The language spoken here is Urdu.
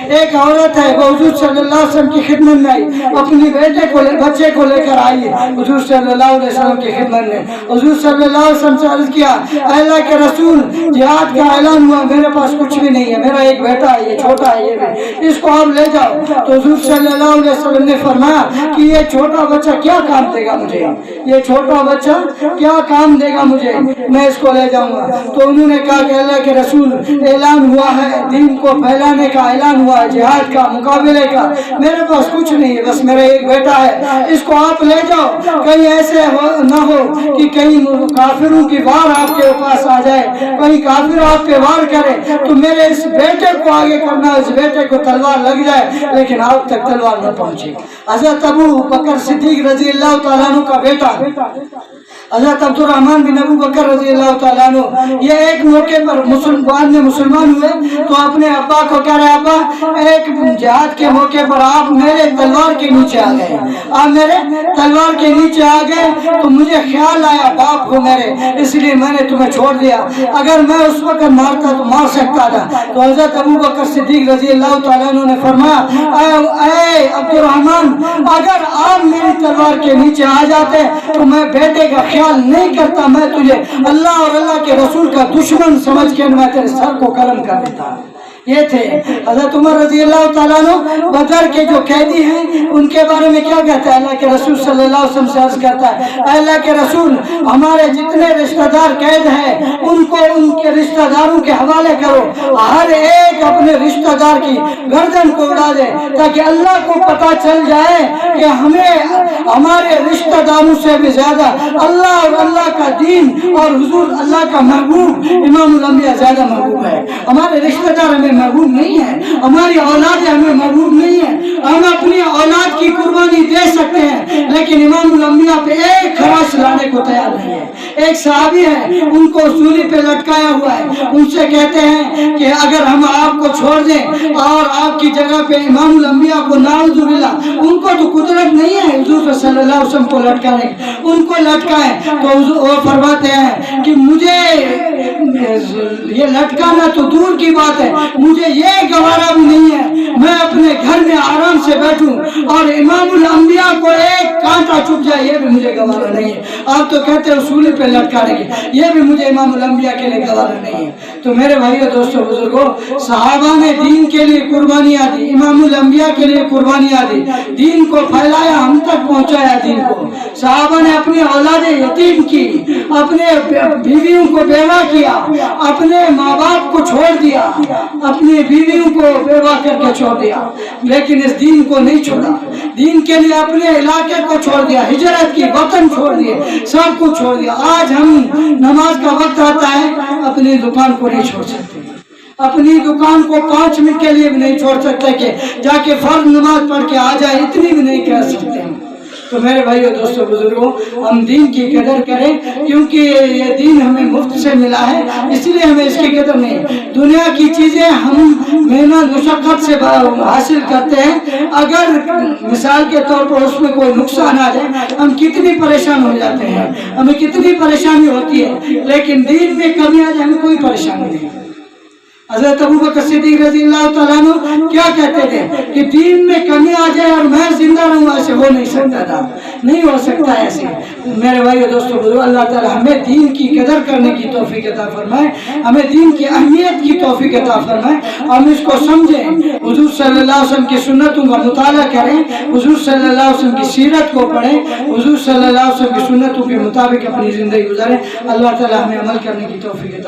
ایک عورت ہے وہ حضور صلی اللہ علیہ وسلم کی خدمت میں آئی، اپنی بچے کو لے کر آئی حضور صلی اللہ علیہ وسلم کی خدمت میں۔ حضور صلی اللہ علیہ وسلم سے عرض کیا، اے اللہ کے رسول، جہاد کا اعلان ہوا، میرے پاس کچھ بھی نہیں ہے، میرا ایک بیٹا ہے، یہ چھوٹا ہے، یہ بھی، اس کو آپ لے جاؤ۔ تو حضور صلی اللہ علیہ وسلم نے فرمایا کہ یہ چھوٹا بچہ کیا کام دے گا مجھے، یہ چھوٹا بچہ کیا کام دے گا مجھے، میں اس کو لے جاؤں گا۔ تو انہوں نے کہا کہ اللہ کے رسول، اعلان ہوا ہے، دین کو پھیلانے کا اعلان ہوا ہے، جہاد کا، مقابلے کا، میرے پاس کچھ نہیں ہے، بس میرا ایک بیٹا ہے، اس کو آپ لے جاؤ، کہیں ایسے نہ ہو کہ کہیں کافروں کی وار آپ کے پاس آ جائے، کہیں کافر آپ پہ وار کرے تو میرے اس بیٹے کو آگے کرنا، اس بیٹے کو تلوار لگ جائے لیکن آپ تک تلوار نہ پہنچے۔ حضرت ابو بکر صدیق رضی اللہ تعالیٰ عنہ کا بیٹا حضرت عبد الرحمن بن ابو بکر رضی اللہ تعالیٰ عنہ، یہ ایک موقع پر بعد میں مسلمان ہوئے تو اپنے ابا کو کہہ رہے، ابا ایک جہاد کے موقع پر آپ میرے تلوار کے نیچے آ گئے، آپ میرے تلوار کے نیچے آ گئے تو مجھے خیال آیا باپ کو میرے، اس لیے میں نے تمہیں چھوڑ دیا، اگر میں اس وقت مارتا تو مار سکتا تھا۔ تو حضرت ابو بکر صدیق رضی اللہ تعالیٰ عنہ نے فرمایا، اے عبد الرحمن، اگر آپ میری تلوار کے نیچے آ جاتے تو میں بیٹے کا خیال نہیں کرتا، میں تجھے اللہ اور اللہ کے رسول کا دشمن سمجھ کے میں تیرے سر کو قلم کر دیتا۔ یہ تھے حضرت عمر رضی اللہ تعالیٰ عنہ، بدر کے جو قیدی ہیں ان کے بارے میں کیا کہتا ہے؟ اللہ کے رسول صلی اللہ علیہ وسلم سے عرض کرتا ہے، اے اللہ کے رسول، ہمارے جتنے رشتہ دار قید ہیں ان کو ان کے رشتہ داروں کے حوالے کرو، ہر ایک اپنے رشتہ دار کی گردن کو اڑا دے تاکہ اللہ کو پتہ چل جائے کہ ہمیں ہمارے رشتہ داروں سے بھی زیادہ اللہ اور اللہ کا دین اور حضور اللہ کا محبوب امام الانبیاء زیادہ محبوب ہے۔ ہمارے رشتہ دار ہمیں محبوب نہیں ہے، ہماری اولاد ہمیں محبوب نہیں ہے، ہم اپنی اولاد کی قربانی دے سکتے ہیں لیکن امام الانبیاء پہ ایک خراش لانے کو تیار نہیں ہے۔ ایک صحابی ہے، ان کو سولی پہ لٹکایا ہوا ہے، ان سے کہتے ہیں کہ اگر ہم آپ کو چھوڑ دیں اور آپ کی جگہ پہ امام الانبیاء کو نعوذ باللہ، ان کو تو قدرت نہیں ہے حضور صلی اللہ علیہ وسلم کو لٹکانے کی، ان کو لٹکائیں تو وہ فرماتے ہیں کہ مجھے یہ لٹکانا تو دور کی بات ہے، مجھے یہ گوارا بھی نہیں ہے میں اپنے گھر میں آرام سے بیٹھوں اور امام الانبیاء کو ایک کانٹا چپ جائے، یہ بھی مجھے گوارا نہیں ہے۔ آپ تو کہتے ہیں سولی پہ لٹکانے کی، یہ بھی مجھے امام الانبیاء کے لیے گوارا نہیں ہے۔ تو میرے بھائیو دوستو بزرگوں، صحابہ نے دین کے لیے قربانیاں دی، امام الانبیاء کے لیے قربانیاں دی، دین کو پھیلایا، ہم تک پہنچایا دین کو۔ صحابہ نے اپنی اولاد یتیم کی، اپنے بیویوں کو بیوہ کیا، اپنے ماں باپ کو چھوڑ دیا، اپنی بیویوں کو بیوہ کر کے چھوڑ دیا، لیکن اس دین کو نہیں چھوڑا، دین کے لیے اپنے علاقے کو چھوڑ دیا، ہجرت کی، وطن چھوڑ دیے، سب کچھ چھوڑ دیا۔ آج ہم نماز کا وقت آتا ہے، اپنی دکان کو نہیں چھوڑ سکتے، اپنی دکان کو 5 منٹ کے لیے بھی نہیں چھوڑ سکتے کہ جا کے فرض نماز پڑھ کے آ جائے، اتنی بھی نہیں کہہ سکتے ہم۔ تو میرے بھائیو دوستو بزرگوں، ہم دین کی قدر کریں کیونکہ یہ دین ہمیں مفت سے ملا ہے، اس لیے ہمیں اس کی قدر نہیں۔ دنیا کی چیزیں ہم محنت مشقت سے حاصل کرتے ہیں، اگر مثال کے طور پر اس میں کوئی نقصان آ جائے ہم کتنی پریشان ہو جاتے ہیں، ہمیں کتنی پریشانی ہوتی ہے، لیکن دین میں کمی آ جائے ہمیں کوئی پریشانی نہیں۔ حضرت ابو بکر صدیق رضی اللہ تعالیٰ عنہ کیا کہتے تھے کہ دین میں کمی آ جائے اور میں زندہ رہوں، ایسے ہو نہیں سکتا تھا، نہیں ہو سکتا ایسے۔ میرے بھائیو دوستو بزرگوں، اللہ تعالیٰ ہمیں دین کی قدر کرنے کی توفیق عطا فرمائے، ہمیں دین کی اہمیت کی توفیق عطا فرمائے، ہم اس کو سمجھیں، حضور صلی اللہ علیہ وسلم کی سنتوں کا مطالعہ کریں، حضور صلی اللہ علیہ وسلم کی سیرت کو پڑھیں، حضور صلی اللہ علیہ وسلم کی سنتوں کے مطابق اپنی زندگی گزاریں۔ اللہ تعالیٰ ہمیں عمل کرنے کی توفیق عطا فرمائے۔